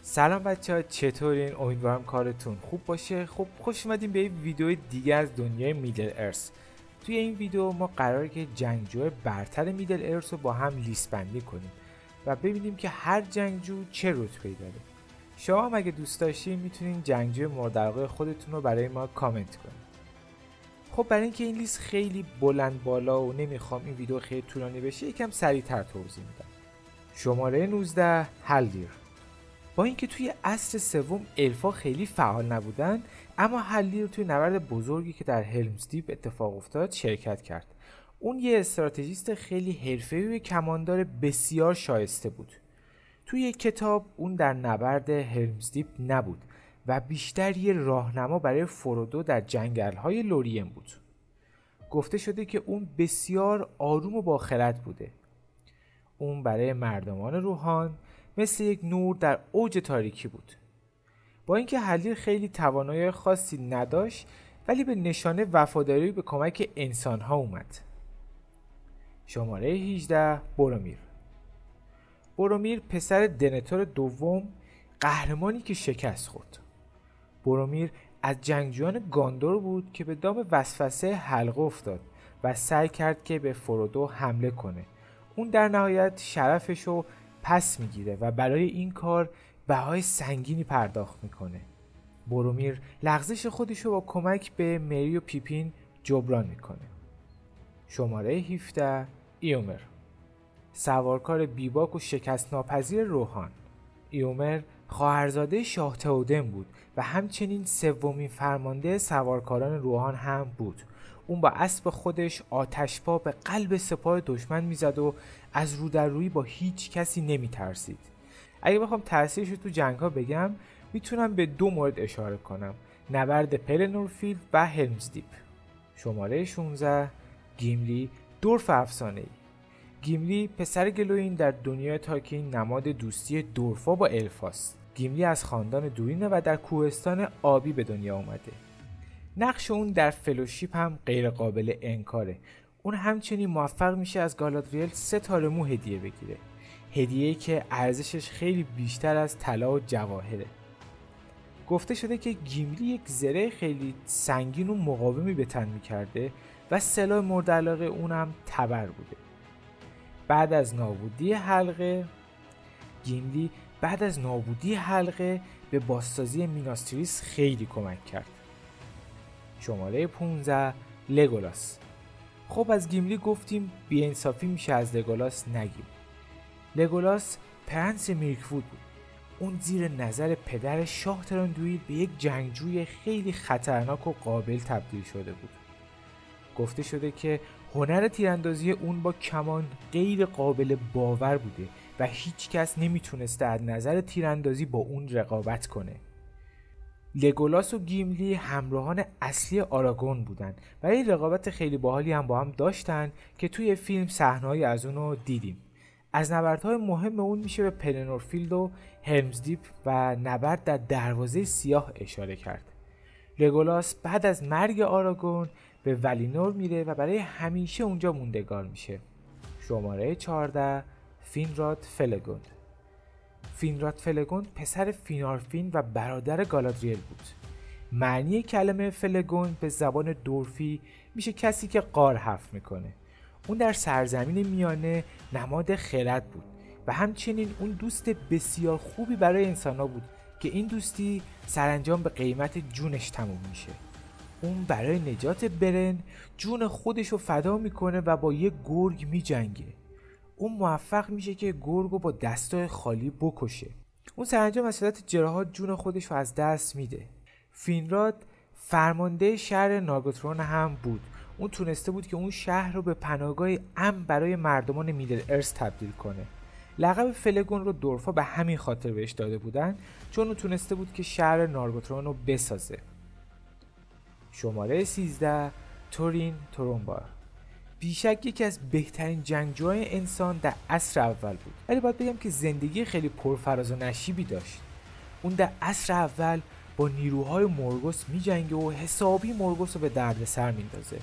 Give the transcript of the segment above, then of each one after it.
سلام بچه‌ها، چطورین؟ امیدوارم کارتون خوب باشه. خب خوش اومدیم به یک ویدیو دیگه از دنیای میدل ارث. توی این ویدیو ما قراره که جنگجو برتر میدل ارث رو با هم لیست بندی کنیم و ببینیم که هر جنگجو چه رتبه‌ای داره. شما هم اگه دوست داشتین میتونین جنگجو مورد علاقه خودتون رو برای ما کامنت کنید. خب برای اینکه این لیست خیلی بلند بالا و نمیخوام این ویدیو خیلی طولانی بشه، یکم سریع‌تر توضیح میدم. شماره 19 هالدیر. با اینکه توی عصر سوم الفا خیلی فعال نبودن، اما هالدیر توی نبرد بزرگی که در هلمز دیپ اتفاق افتاد شرکت کرد. اون یه استراتژیست خیلی حرفه‌ای و کماندار بسیار شایسته بود. توی کتاب اون در نبرد هلمز دیپ نبود و بیشتر یه راهنما برای فرودو در جنگل‌های لورین بود. گفته شده که اون بسیار آروم و با خرد بوده. اون برای مردمان روحان مثل یک نور در اوج تاریکی بود. با اینکه هالدیر خیلی توانایی خاصی نداشت، ولی به نشانه وفاداری به کمک انسان‌ها اومد. شماره 18 برومیر. برومیر پسر دنتور دوم، قهرمانی که شکست خورد. برومیر از جنگجویان گاندور بود که به دام وسوسه حلقه افتاد و سعی کرد که به فرودو حمله کنه. اون در نهایت شرفشو پس میگیره و برای این کار بهای سنگینی پرداخت میکنه. برومیر لغزش خودشو با کمک به مری و پیپین جبران میکنه. شماره 17 ایومر. سوارکار بیباک و شکست ناپذیر روحان. ایومر خواهرزاده شاه تئودن بود و همچنین سومین فرمانده سوارکاران روحان هم بود. اون با اسب خودش آتش‌پا به قلب سپاه دشمن میزد و از رو در روی با هیچ کسی نمیترسید. اگه بخوام تأثیرش رو تو جنگ‌ها بگم، میتونم به دو مورد اشاره کنم: نبرد پلنورفیلد و هلمز دیپ. شماره 16 گیملی، دورف افسانه‌ای. گیملی پسر گلوین در دنیای تالکین نماد دوستی دورفا با الفاست. گیملی از خاندان دورینه و در کوهستان آبی به دنیا اومده. نقش اون در فلوشیپ هم غیر قابل انکاره. اون همچنین موفق میشه از گالادریل 3 تار مو هدیه بگیره. هدیه‌ای که ارزشش خیلی بیشتر از طلا و جواهره. گفته شده که گیملی یک زره خیلی سنگین و مقاومی به تن میکرده و سلاح مورد علاقه اونم تبر بوده. بعد از نابودی حلقه به بازسازی میناستریس خیلی کمک کرد. شماره 15 لگولاس. خب از گیملی گفتیم، بی‌انصافی میشه از لگولاس نگیم. لگولاس پرنس میرکوود بود. اون زیر نظر پدر شاه تراندویل به یک جنگجوی خیلی خطرناک و قابل تبدیل شده بود. گفته شده که هنر تیراندازی اون با کمان غیر قابل باور بوده و هیچ کس نمیتونسته از نظر تیراندازی با اون رقابت کنه. لگولاس و گیملی همراهان اصلی آراگون بودن و یه رقابت خیلی باحالی هم با هم داشتن که توی فیلم صحنه‌ای از اونو دیدیم. از نبردهای مهم اون میشه به پلنورفیلد و هلمز دیپ و نبرد در دروازه سیاه اشاره کرد. لگولاس بعد از مرگ آراگون به ولینور میره و برای همیشه اونجا موندگار میشه. شماره 14 فینراد فلگوند. فینراد فلگوند پسر فینارفین و برادر گالادریل بود. معنی کلمه فلگوند به زبان دورفی میشه کسی که غار حفر میکنه. اون در سرزمین میانه نماد خرد بود و همچنین اون دوست بسیار خوبی برای انسان‌ها بود که این دوستی سرانجام به قیمت جونش تموم میشه. اون برای نجات برن جون خودشو فدا میکنه و با یه گرگ میجنگه. اون موفق میشه که گرگو با دستای خالی بکشه. اون سرانجام از شدت جراحات جون خودشو از دست میده. فینراد فرمانده شهر نارگوترون هم بود. اون تونسته بود که اون شهر رو به پناهگاه امن برای مردمان میدل ارث تبدیل کنه. لقب فلگون رو دورفا به همین خاطر بهش داده بودن، چون اون تونسته بود که شهر نارگوترون رو بسازه. شماره 13 تورین تورونبار. بیشک یکی از بهترین جنگجوهای انسان در عصر اول بود، ولی باید بگم که زندگی خیلی پرفراز و نشیبی داشت. اون در عصر اول با نیروهای مورگوس میجنگه و حسابی مورگوس رو به دردسر میندازه.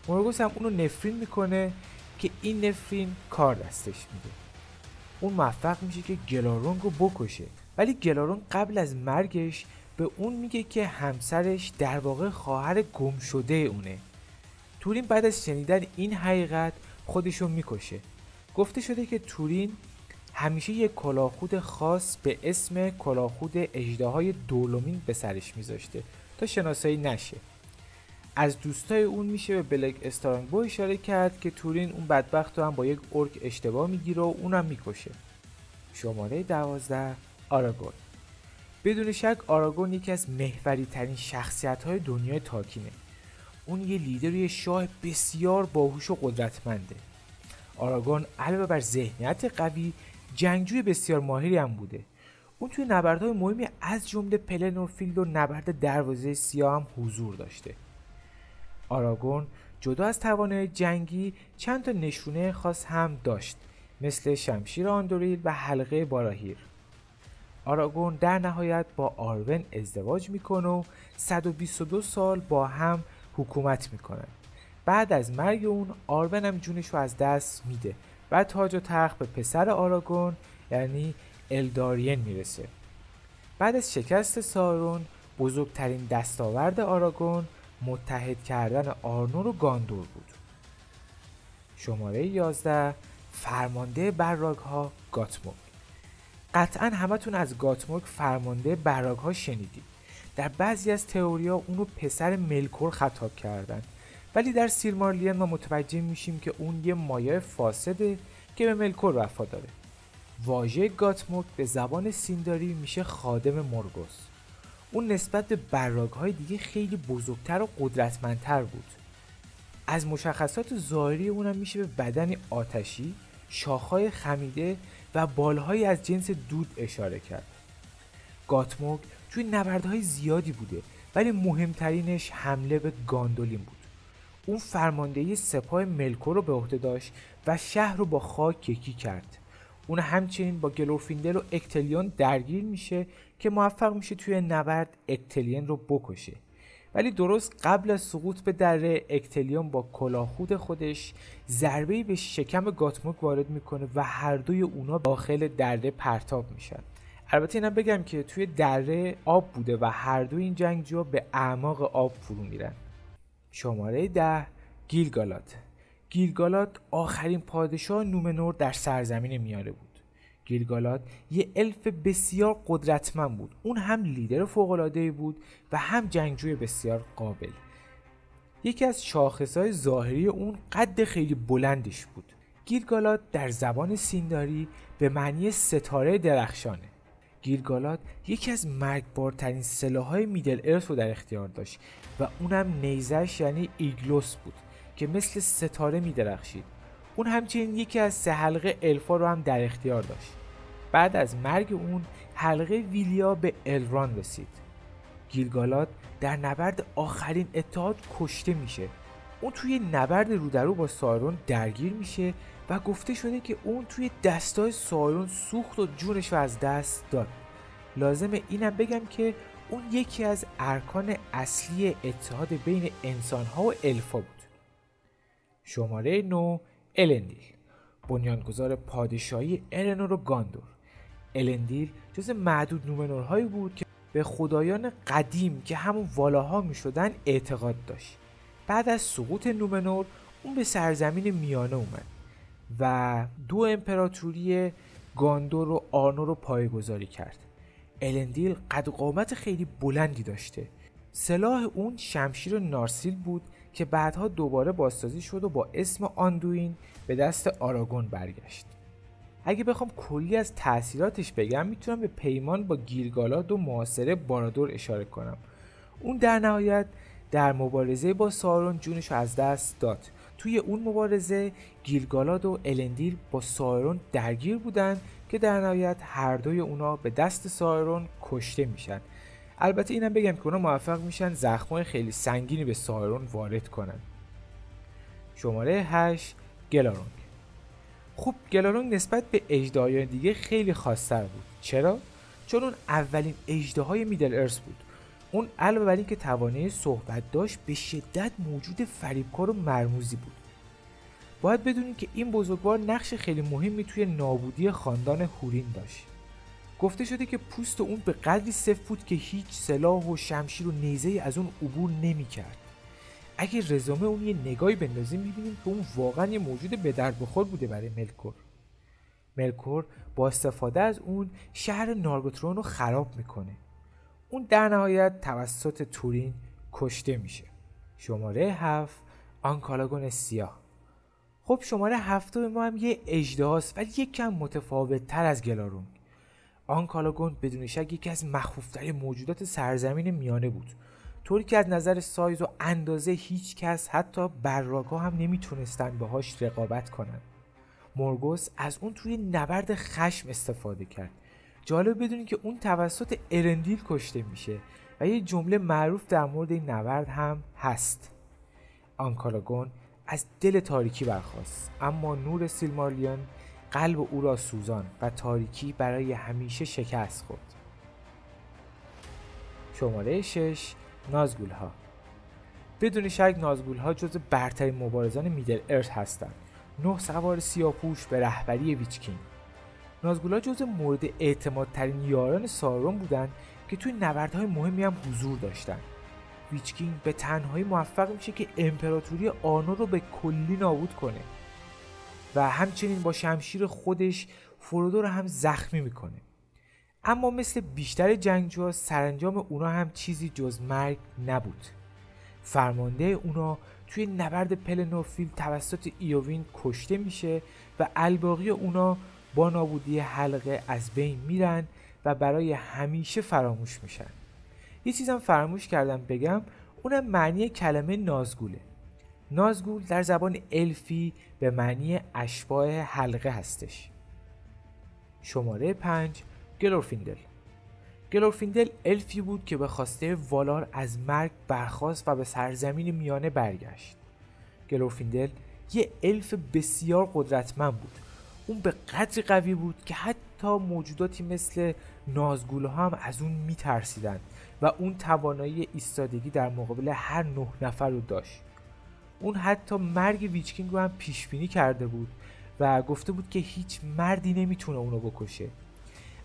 مورگوس هم اونو نفرین میکنه که این نفرین کار دستش میده. اون موفق میشه که گلارونگ رو بکشه ولی گلارون قبل از مرگش به اون میگه که همسرش در واقع خواهر گم شده اونه. تورین بعد از شنیدن این حقیقت خودشو میکشه. گفته شده که تورین همیشه یک کلاهخود خاص به اسم کلاهخود اژدهای دولومین به سرش میذاشته تا شناسایی نشه. از دوستای اون میشه به بلک استرانگبو اشاره کرد که تورین اون بدبخت رو هم با یک اورک اشتباه میگیره و اونم میکشه. شماره 12 آراگون. بدون شک آراگون یکی از محوری ترین شخصیت های دنیای تاکینه. اون یه لیدر یه شاه بسیار باهوش و قدرتمنده. آراگون علاوه بر ذهنیت قوی، جنگجوی بسیار ماهری هم بوده. اون توی نبردهای مهمی از جمله پلنورفیلد و نبرد دروازه سیاه هم حضور داشته. آراگون جدا از توانایی جنگی چند تا نشونه خاص هم داشت، مثل شمشیر آندوریل و حلقه باراهیر. آراگون در نهایت با آرون ازدواج میکنه و 122 سال با هم حکومت میکنن. بعد از مرگ اون آرون هم جونش رو از دست میده و تاج و تخت به پسر آراگون یعنی الدارین میرسه. بعد از شکست سارون بزرگترین دستاورد آراگون متحد کردن آرنور و گاندور بود. شماره 11 فرمانده براگ ها گاتموگ. قطعا همتون از گاتموگ فرمانده براگ ها شنیدید. در بعضی از تئوریا اونو پسر ملکور خطاب کردن، ولی در سیلمارلیون ما متوجه میشیم که اون یه مایه فاسده که به ملکور وفاداره. واژه گاتموگ به زبان سینداری میشه خادم مورگوس. اون نسبت به براگ‌های دیگه خیلی بزرگتر و قدرتمندتر بود. از مشخصات ظاهری اونم میشه به بدنی آتشی، شاخهای خمیده و بالهایی از جنس دود اشاره کرد. گاتموگ توی نبردهای زیادی بوده، ولی مهمترینش حمله به گاندولین بود. اون فرماندهی سپاه ملکور رو به عهده داشت و شهر رو با خاک یکی کرد. اون همچنین با گلورفیندل و اکتلیون درگیر میشه که موفق میشه توی نبرد اکتلیون رو بکشه. ولی درست قبل از سقوط به دره، اکتلیون با کلاهخود خودش ضربه‌ای به شکم گاتموگ وارد میکنه و هر دوی اونا داخل دره پرتاب میشن. البته اینم بگم که توی دره آب بوده و هر دو این جنگجوها به اعماق آب فرو میرن. شماره 10 گیلگالاد. گیلگالاد آخرین پادشاه نومنور در سرزمین میانه بود. گیلگالاد یه الف بسیار قدرتمند بود. اون هم لیدر فوق‌العاده‌ای بود و هم جنگجوی بسیار قابل. یکی از شاخصهای ظاهری اون قد خیلی بلندش بود. گیلگالاد در زبان سینداری به معنی ستاره درخشانه. گیلگالاد یکی از مرگبارترین سلاح‌های میدل ارث رو در اختیار داشت و اونم نیزش یعنی ایگلوس بود که مثل ستاره میدرخشید. اون همچنین یکی از 3 حلقه الفا رو هم در اختیار داشت. بعد از مرگ اون حلقه ویلیا به الران رسید. گیلگالاد در نبرد آخرین اتحاد کشته میشه. اون توی نبرد رودرو با سارون درگیر میشه و گفته شده که اون توی دستای سارون سوخت و جونش رو از دست داد. لازمه اینم بگم که اون یکی از ارکان اصلی اتحاد بین انسان‌ها و الفا بود. شماره 9 الندیل، بنیانگذار پادشاهی ارنور و گاندور. الندیل جز معدود نومنورهایی بود که به خدایان قدیم که همون والاها می شدن اعتقاد داشت. بعد از سقوط نومنور اون به سرزمین میانه اومد و 2 امپراتوری گاندور و آرنور رو پایه‌گذاری کرد. الندیل قد و قامت خیلی بلندی داشته. سلاح اون شمشیر نارسیل بود که بعدها دوباره بازسازی شد و با اسم آندوین به دست آراگون برگشت. اگه بخوام کلی از تأثیراتش بگم میتونم به پیمان با گیلگالاد و محاصره بارادور اشاره کنم. اون در نهایت در مبارزه با سارون جونش از دست داد. توی اون مبارزه گیلگالاد و الندیل با سارون درگیر بودن که در نهایت هر دوی اونا به دست سارون کشته میشن. البته اینم بگم که اونا موفق میشن زخمای خیلی سنگینی به سارون وارد کنن. شماره 8 گلارونگ. خب گلارونگ نسبت به اژدهای دیگه خیلی خاص‌تر بود. چرا؟ چون اون اولین اژدهای میدل ارث بود. اون علاوه بر این که توانایی صحبت داشت به شدت موجود فریبکار و مرموزی بود. باید بدونید که این بزرگوار نقش خیلی مهمی توی نابودی خاندان هورین داشت. گفته شده که پوست اون به قدری سفت بود که هیچ سلاح و شمشیر و نیزه‌ای از اون عبور نمی‌کرد. اگه رزومه اون یه نگاهی بندازیم می‌بینیم که اون واقعا یه موجود به درد بخور بوده برای ملکور. ملکور با استفاده از اون شهر نارگوترون رو خراب میکنه. اون در نهایت توسط تورین کشته میشه. شماره 7 آنکالاگون سیاه. خب شماره 7 ما هم یه اژدهاست ولی یک کم متفاوت تر از گلارون. آنکالاگون بدون شک یکی از مخوف‌ترین موجودات سرزمین میانه بود، طوری که از نظر سایز و اندازه هیچ کس حتی براگا هم نمیتونستن باهاش رقابت کنن. مورگوس از اون توی نبرد خشم استفاده کرد. جالب بدونید که اون توسط ارندیل کشته میشه و یه جمله معروف در مورد این نبرد هم هست: آنکالاگون از دل تاریکی برخاست، اما نور سیلمارلیون قلب او را سوزان و تاریکی برای همیشه شکست خورد. شماره 6 نازگول‌ها. بدون شک نازگول‌ها جزو برترین مبارزان میدل ارث هستند. 9 سوار سیاه‌پوش به رهبری ویچکینگ. نازگول‌ها جزو مورد اعتمادترین یاران سارون بودند که توی نبردهای مهمی هم حضور داشتند. ویچکینگ به تنهایی موفق میشه که امپراتوری آرنور رو به کلی نابود کنه و همچنین با شمشیر خودش فرودو رو هم زخمی میکنه. اما مثل بیشتر جنگجوها سرانجام اونا هم چیزی جز مرگ نبود. فرمانده اونا توی نبرد پلنورفیل توسط ایوین کشته میشه و الباقی اونا با نابودی حلقه از بین میرن و برای همیشه فراموش میشن. یه چیزم فراموش کردم بگم، اونم معنی کلمه نازگوله. نازگول در زبان الفی به معنی اشباح حلقه هستش. شماره 5 گلورفیندل. گلورفیندل الفی بود که به خواسته والار از مرگ برخاست و به سرزمین میانه برگشت. گلورفیندل یه الف بسیار قدرتمند بود. اون به قدری قوی بود که حتی موجوداتی مثل نازگول‌ها هم از اون میترسیدن و اون توانایی ایستادگی در مقابل هر 9 نفر رو داشت. اون حتی مرگ ویچکینگ رو هم پیش بینی کرده بود و گفته بود که هیچ مردی نمیتونه اونو بکشه.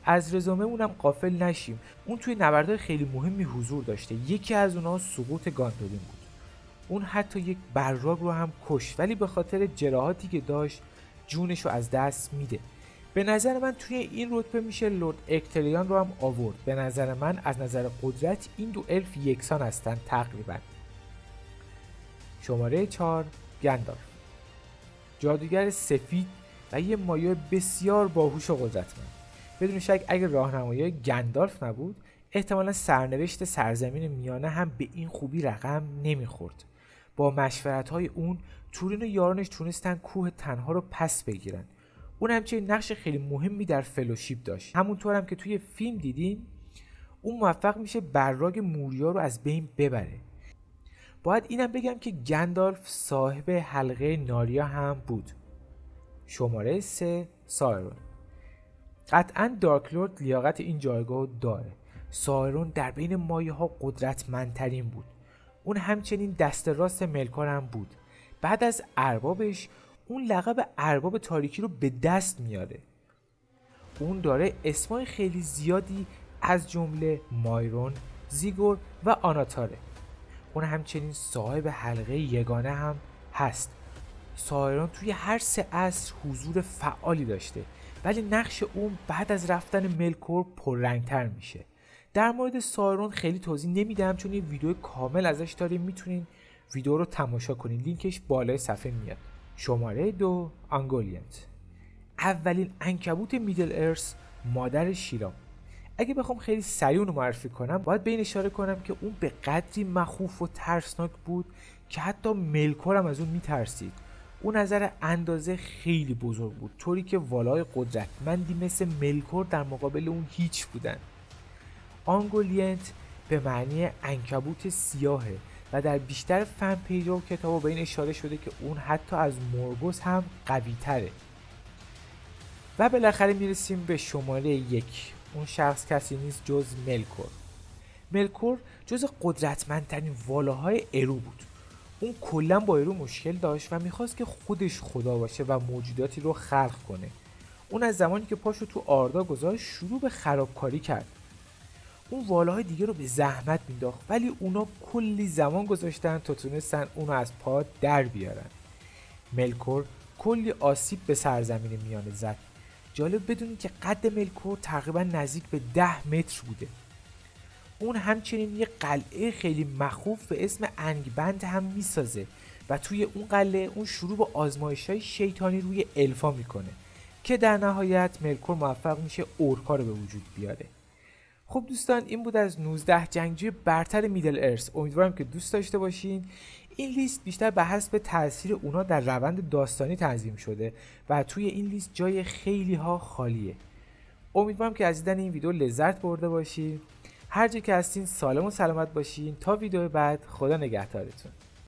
از رزومه اونم غافل نشیم، اون توی نبردهای خیلی مهمی حضور داشته. یکی از اونها سقوط گاندولین بود. اون حتی یک براگ رو هم کشت ولی به خاطر جراحاتی که داشت جونش رو از دست میده. به نظر من توی این رتبه میشه لرد اکتریان رو هم آورد. به نظر من از نظر قدرت این دو الف یکسان هستن تقریبا. شماره 4 گندالف. جادوگر سفید و یه مایه بسیار باهوش و قدرتمند. بدون شک اگر راهنمایی گندالف نبود احتمالا سرنوشت سرزمین میانه هم به این خوبی رقم نمیخورد. با مشورت‌های اون تورین و یارانش تونستن کوه تنها رو پس بگیرن. اون همچنین نقش خیلی مهمی در فلوشیپ داشت. همونطور هم که توی فیلم دیدیم اون موفق میشه براگ موریا رو از بین ببره. باید اینم بگم که گندالف صاحب حلقه ناریا هم بود. شماره 3 سایرون. قطعا دارک لورد لیاقت این جایگاه داره. سایرون در بین مایه ها قدرتمندترین بود. اون همچنین دست راست ملکور هم بود. بعد از اربابش اون لقب ارباب تاریکی رو به دست میاره. اون داره اسمای خیلی زیادی از جمله مایرون، زیگور و آناتاره. اون همچنین صاحب حلقه یگانه هم هست. سایرون توی هر 3 عصر حضور فعالی داشته ولی نقش اون بعد از رفتن ملکور پررنگتر میشه. در مورد سایرون خیلی توضیح نمیدم چون یه ویدیو کامل ازش داریم، میتونین ویدیو رو تماشا کنین، لینکش بالای صفحه میاد. شماره 2 آنگولینت. اولین عنکبوت میدل ارث، مادر شیرام. اگه بخوام خیلی سریع اون رو معرفی کنم باید به این اشاره کنم که اون به قدری مخوف و ترسناک بود که حتی ملکور هم از اون میترسید. اون نظر اندازه خیلی بزرگ بود، طوری که والای قدرتمندی مثل ملکور در مقابل اون هیچ بودن. آنگولینت به معنی عنکبوت سیاهه و در بیشتر فن پیج‌ها و کتابا به این اشاره شده که اون حتی از مورگوس هم قوی تره. و بالاخره میرسیم به شماره 1. اون شخص کسی نیست جز ملکور. ملکور جز قدرتمندترین والاهای ارو بود. اون کلا با ارو مشکل داشت و میخواست که خودش خدا باشه و موجوداتی رو خلق کنه. اون از زمانی که پاشو تو آردا گذاشت شروع به خرابکاری کرد. اون والاهای دیگه رو به زحمت مینداخت ولی اونا کلی زمان گذاشتن تا تونستن اونو از پا در بیارن. ملکور کلی آسیب به سرزمین میانه زد. جالب بدونید که قد ملکور تقریبا نزدیک به 10 متر بوده. اون همچنین یه قلعه خیلی مخوف به اسم انگبند هم میسازه و توی اون قلعه اون شروع به آزمایش‌های شیطانی روی الفا میکنه که در نهایت ملکور موفق میشه اورکا رو به وجود بیاره. خب دوستان، این بود از 19 جنگجوی برتر میدل ارث. امیدوارم که دوست داشته باشین. این لیست بیشتر به حسب تاثیر اونا در روند داستانی تنظیم شده و توی این لیست جای خیلی ها خالیه. امیدوارم که از دیدن این ویدیو لذت برده باشین. هر جا که هستین سالم و سلامت باشین. تا ویدیو بعد، خدا نگهدارتون.